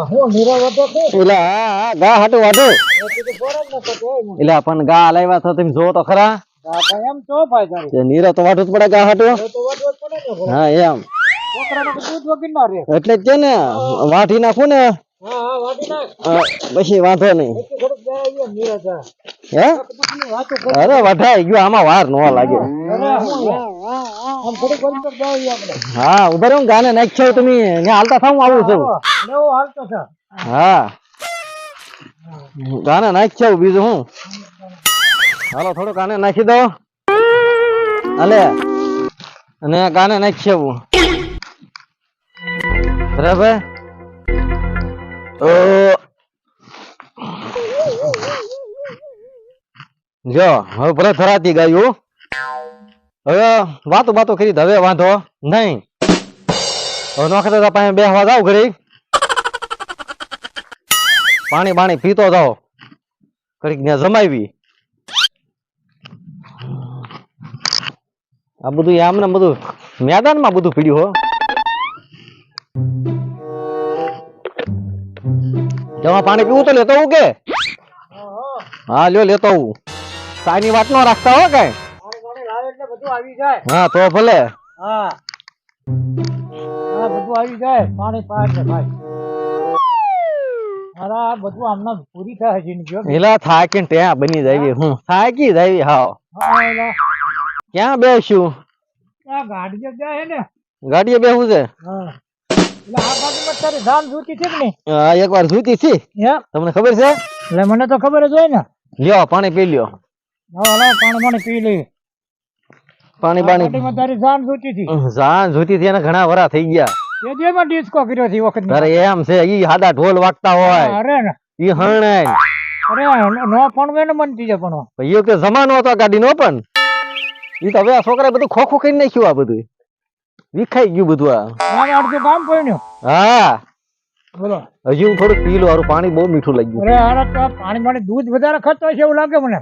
હું નીરવ હતો ગા હાટુ વાઢો એટલે પણ ગા લાવ્યા તો તમે જોવો તો ખરા એમ તો ભાઈ તારી નીરવ તો વાઢવું જ પડે ગા હાટુ તો વાટવો જ પડે ને હા એમ છોકરાને તો દૂધ વગર ના રે એટલે જ છે ને વાઢી નાખું ને હા વાટી નાખ પછી વાંધો નહીં પછી ઘડીક જાય આવ્યો નીરવ જા હે પછી વાતો કરી અરે વઢાઈ ગયો આમાં વાર ન લાગે અરે હું આમ ઘડીક ઘડીક જાય આપણે હા ઉભા રહો ગાને નાખ્યો તમે ને હાલતા થાવ આવું છું લેવો હાલતો છે હા ગાને નાખ્યો બીજું હું હાલો થોડું ગાને નાખી દો હાલે અને ગાને નાખ્યો બરાબર જો હવે ભલે ધરાતી ગાયું હવે વાતો કરી હવે વાંધો નહીં હવે નોખતા પાસે બેસવા જાવ ઘડી પાણી બાણી પીતો જાઓ ઘડીક ને જમાવી આ બધું આમને બધું મેદાન માં બધું પીડ્યું હો જવા પાણી પીવું તો લેતો હું કે હા લ્યો લેતો હું સાની વાત નો રાખતા હો કઈ બધું આવી જાય હા તો ભલે હા બધું આવી જાય પાણી પાય ભાઈ અરે બધું હમણાં પૂરી થાય જિંદગી એલા થાકીને ત્યાં બની જાય હું થાકી જાય હાવ ક્યાં બેસ્યું ગાડી જાય ને ગાડીએ બેહવું છે હા એટલે આ બાજુમાં તારી જાન જોતી છે કે નહીં હા એકવાર જોઈતી છે તમને ખબર છે એટલે મને તો ખબર જ હોય ને લ્યો પાણી પી લ્યો હા પાણી પી લઈ પાણી ગાડીમાં તારી જાન જોતી હતી જાન જોઈતી હતી એને ઘણા વરા થઈ ગયા એ જેમાં ડિસ્કો કર્યો છે વખત અરે એમ છે ઈ હાડા ઢોલ વાગતા હોય અરે ને ઈ હરણાય અરે નો પણ વેને મનતી છે પણ ઈ કે જમાનો હતો ગાડી નો પણ ઈ તો હવે આ છોકરાએ બધું ખોખું કરી નાખ્યું આ બધું વિખાઈ ગયું બધું આ અડધું કામ પડ્યું હા બોલો હજી હું થોડુંક પી લઉં હારું પાણી બહુ મીઠું લાગ્યું અરે તો પાણી દૂધ વધારે ખાતો હશે એવું લાગે મને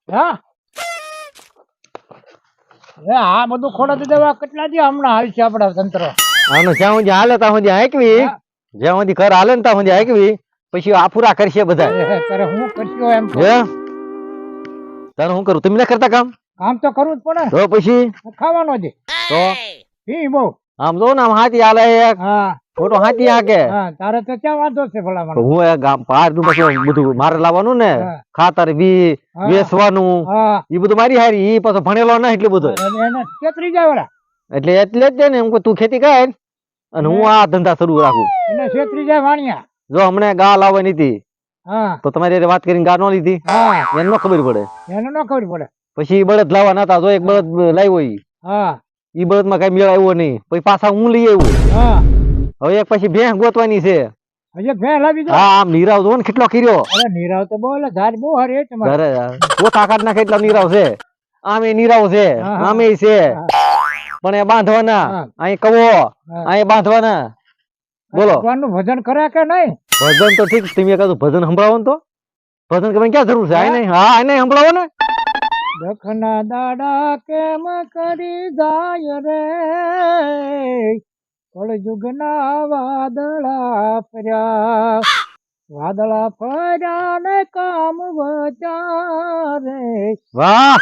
હા આ બધું ખોડા દેવા કેટલા દી હમણાં હાલ છે આપડા તંત્ર આનું જ્યાં સુધી હાલે ત્યાં સુધી હાંકવી જ્યાં સુધી ઘર હાલે ને ત્યાં સુધી હાંકવી પછી આફુરા કરશે બધા તારે હું કરશો એમ તારે હું કરું તમે ના કરતા કામ કામ તો કરવું જ પડે તો પછી ખાવાનો જ તો પી બહુ આમ જો ને આમ હાથી હાલે હા ખોટો હાથી હાકે તારે તો ક્યાં વાંધો છે ભલા મને હું ગામ બહાર નું પછી બધું મારે લાવવાનું ને ખાતર બી વેચવાનું એ બધું મારી હારી ઈ પાછો ભણેલો ના એટલું બધું એને છેતરી જાય વળા એટલે જ ને એમ તું ખેતી કર અને હું આ ધંધા શરૂ રાખું એને છેતરી જાય વાણિયા જો હમણાં ગા લાવવાની હતી તો તમારી વાત કરીને ગા નો લીધી એને ન ખબર પડે એને ન ખબર પડે પછી બળદ લાવવાના હતા જો એક બળદ લાવ્યો ઈ બળદ માં કઈ મેળ આવ્યો નહીં પછી પાછા હું લઈ આવ્યો હવે એક પછી ભેંસ ગોતવાની છે હા આમ નીરાવ જો ને કેટલો કર્યો નીરાવ તો બહુ ધાર બહુ હારી અરે પોતા કાઢ નાખે એટલો નીરાવ છે આમે નીરાવ છે આમે છે પણ એ બાંધવાના અહીં કવો અહીં બાંધવાના બોલો ભગવાનનું ભજન કરે કે નહીં ભજન તો ઠીક તમે કહ્યું ભજન સંભળાવો ને તો ભજન કરવાની ક્યાં જરૂર છે આ નહીં હા આ નહીં સંભળાવો ને દખના દાડા કેમ કરી જાય રે કળજુગના વાદળા ફર્યા ને કામ વચારે વાહ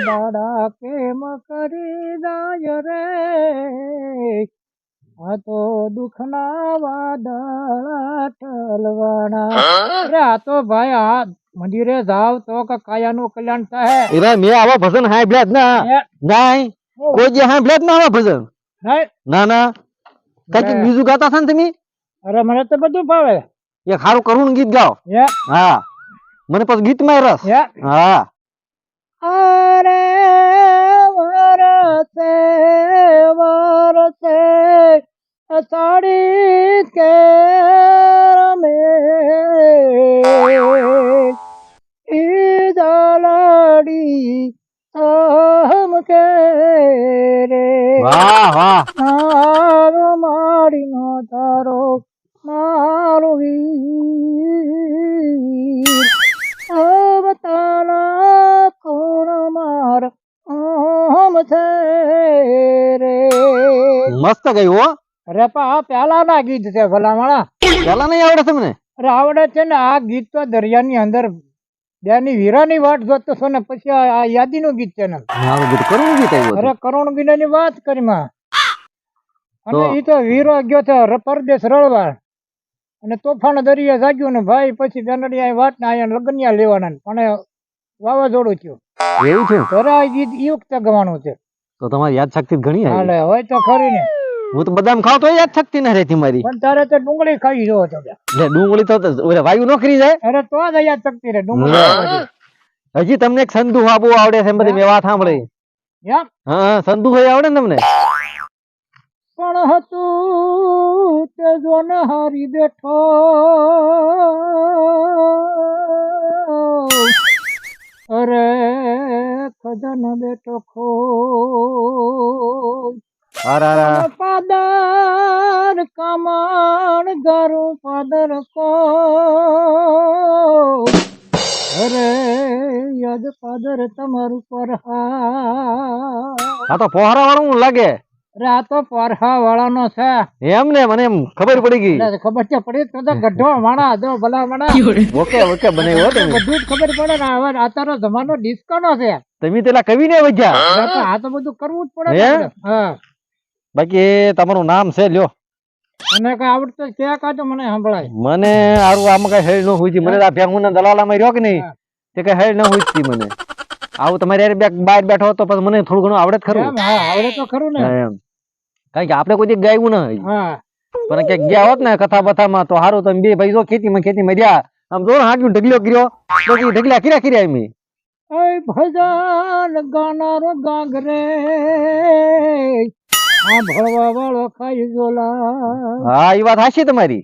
દાડા કેમ કરી જાય રે આ તો દુખના વાદળા ટલવાના અરે આ તો ભાઈ આ મંદિરે જાવ તો કાયાનું કલ્યાણ થાય એરા મે આવા ભજન સાંભળ્યા જ ના નહીં કોઈ જે સાંભળ્યા જ ના આવા ભજન ના ના કઈ બીજું ગાતા હતા ને તમે અરે મને તો બધું ભાવે એક સારું કરુણ ગીત ગાઓ હા મને પછી ગીત માં રસ હા અરે વરસે વરસે સાડી કે રમે ઈદલડી હમ કે રે વાહ વાહ મારો માડીનો તારો મારો વીર અવતાના કોણ માર આમ છે રે મસ્ત ગયું હો. અરે પણ આ પેલાના ગીત છે ભલામણા. પેલા નહીં આવડે તમને? અરે આવડે છે ને. આ ગીત તો દરિયાની અંદર બેની વીરાની વાટ જોતો છો ને પછી આ યાદીનું ગીત છે ને. મારું ગીત કરુણ ગીત આવ્યું. અરે કરુણ ગીતાની વાત કરી માં. અને તો- ઈ તો વીરો ગયો છે પરદેશ રળવા અને તોફાન દરિયા જાગ્યો ને ભાઈ પછી બેનડિયા વાત ને આયા લગનિયા લેવાના ને. પણ વાવાઝોડું થયું એવું છે? ત્યારે આ ગીત ઈ વખતે ગવાનું છે. તો તમારી યાદ શક્તિ ઘણી આવી. હાલે હોય તો ખરી ને. હું તો બદામ ખાવ તો યાદ શક્તિ ના રહેતી મારી. પણ તારે તો ડુંગળી ખાઈ જોવો છો. એટલે ડુંગળી તો ઓલે વાયુ નો કરી જાય. અરે તો જ યાદ શક્તિ રે ડુંગળી. હજી તમને એક સંધુ આબુ આવડે છે એમ બધી મેં વાત સાંભળી. એમ હા સંધુ ભાઈ આવડે ને તમને? પણ હતું તે જોન હારી બેઠો અરે ખજાનો બેઠો ખો પાદર કમણ ગારું પાદર કો અરે યાદ પાદર તમારું પર આ તો પોહરા વાળું લાગે. અરે આ તો પરહા વાળાનો છે. એમ ને મને એમ ખબર પડી ગઈ. એટલે ખબર છે પડી તો ગઢો માણા જો ભલા માણા ઓકે ઓકે બનાવ્યો તમે. બધું જ ખબર પડે ને. હવે અત્યારનો જમાનો ડિસ્કો નો છે. તમે પેલા કવિ ને વજ્યા. આ તો બધું કરવું જ પડે ને આપણે. હા બાકી તમારું નામ છે લ્યો. મને કઈ આવડતું છે કાજો મને સંભળાય. મને આરું આમાં કઈ હેડ ન હોય. મને આ ભેંગું ના દલાલામાં રહ્યો કે નહીં તે કઈ હેડ ન હોય મને. આવું તમારે યાર બહાર બેઠો તો પછી મને થોડું ઘણું આવડે જ ખરું. હા આવડે તો ખરું ને. એમ કારણ કે આપણે કોઈ દી ગાયું ના હોય. હા પણ ક્યાંક ગયા હોત ને કથા બથામાં તો હારું. તમે બે ભાઈ જો ખેતીમાં રહ્યા આમ જો હાંડ્યું ઢગલ્યો કર્યો પછી ઢગલા કર્યા એમ. ભજન ગાનારો ગાગરે આ ભળવા વાળો ખાઈ જોલા. હા એ વાત હાચી તમારી.